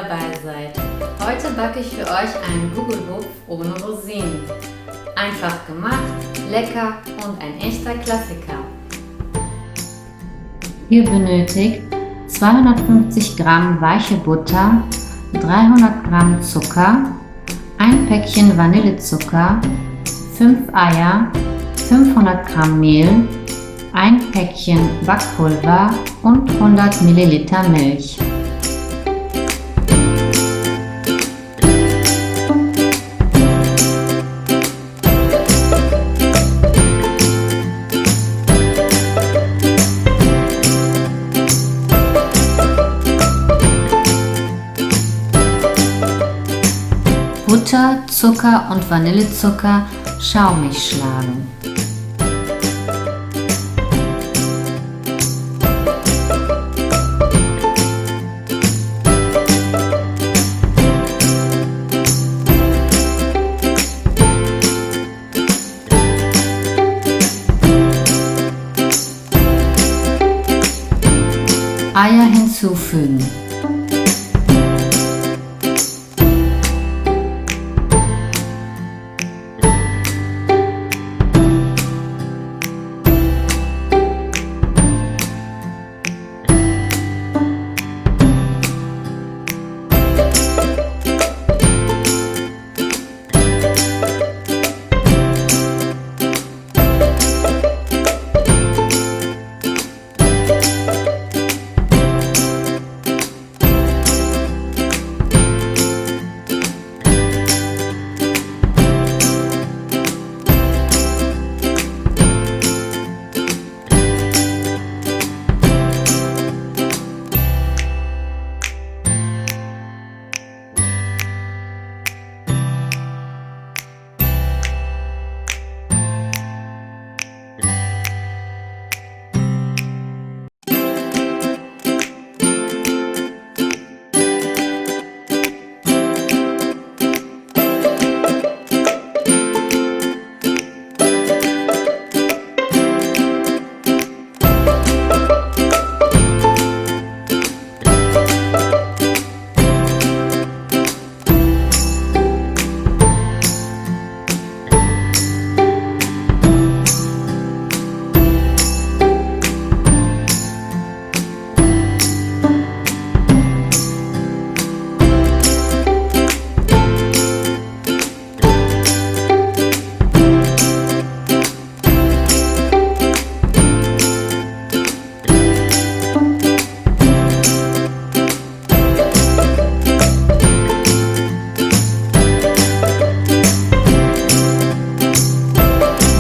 dabei seid. Heute backe ich für euch einen Gugelhupf ohne Rosinen. Einfach gemacht, lecker und ein echter Klassiker. Ihr benötigt 250 Gramm weiche Butter, 300 Gramm Zucker, ein Päckchen Vanillezucker, 5 Eier, 500 Gramm Mehl, ein Päckchen Backpulver und 100 Milliliter Milch. Butter, Zucker und Vanillezucker schaumig schlagen. Eier hinzufügen.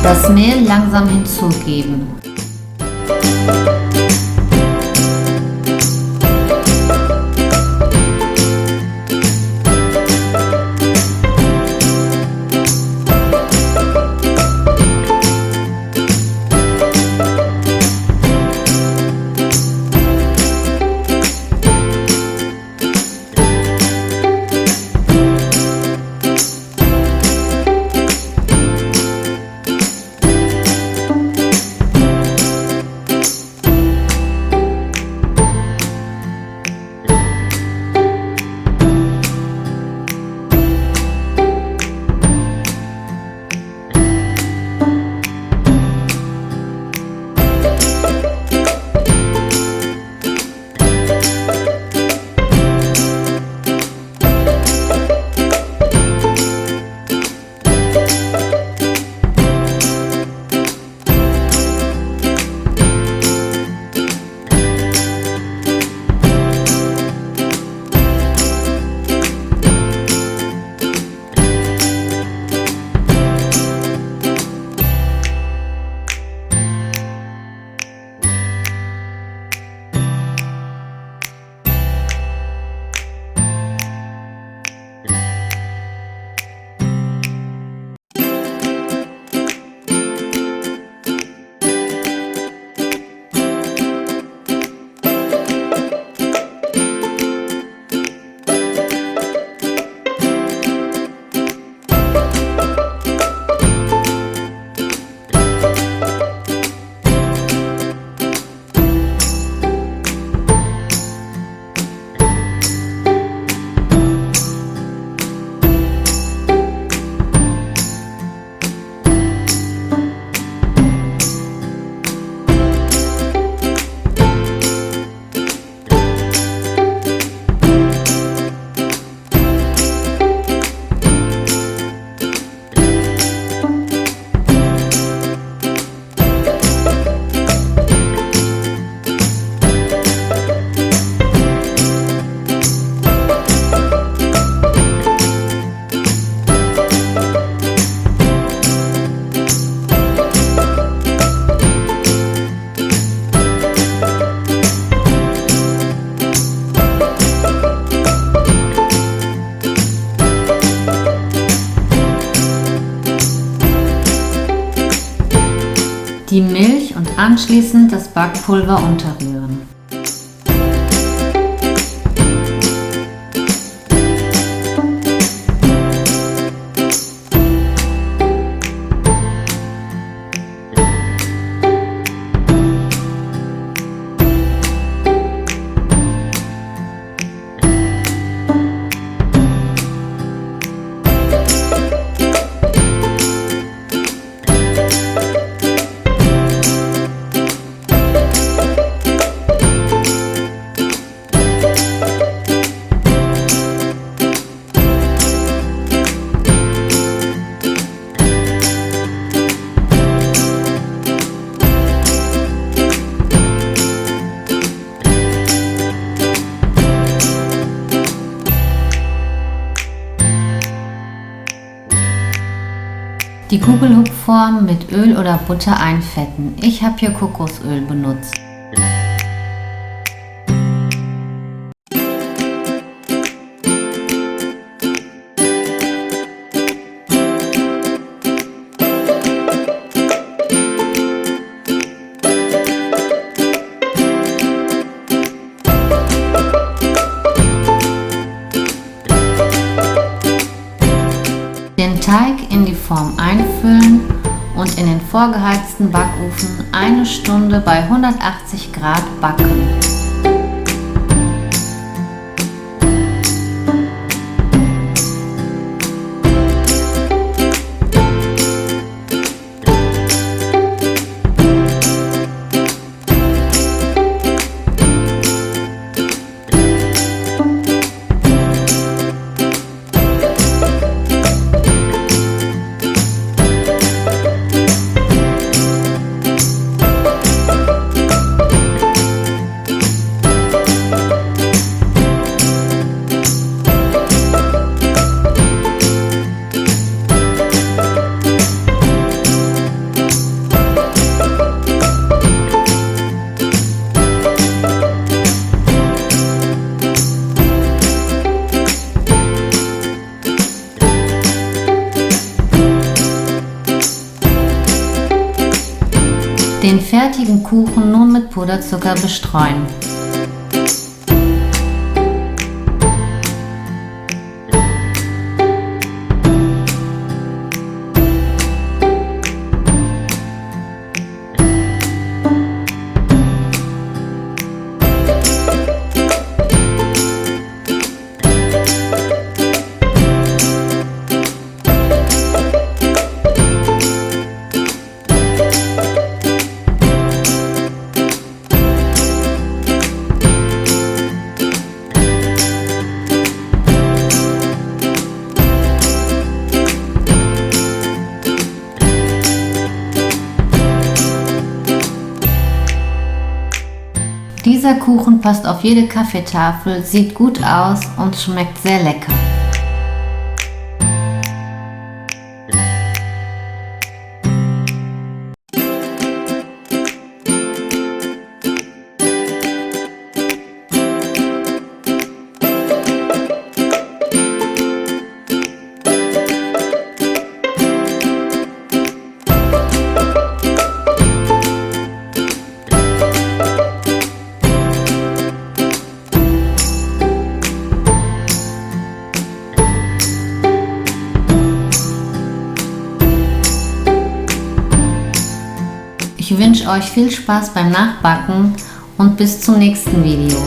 Das Mehl langsam hinzugeben. Die Milch und anschließend das Backpulver unterrühren. Die Gugelhupfform mit Öl oder Butter einfetten. Ich habe hier Kokosöl benutzt. Den Teig in die Form einfüllen und in den vorgeheizten Backofen 1 Stunde bei 180 Grad backen. Den fertigen Kuchen nun mit Puderzucker bestreuen. Dieser Kuchen passt auf jede Kaffeetafel, sieht gut aus und schmeckt sehr lecker. Ich wünsche euch viel Spaß beim Nachbacken und bis zum nächsten Video.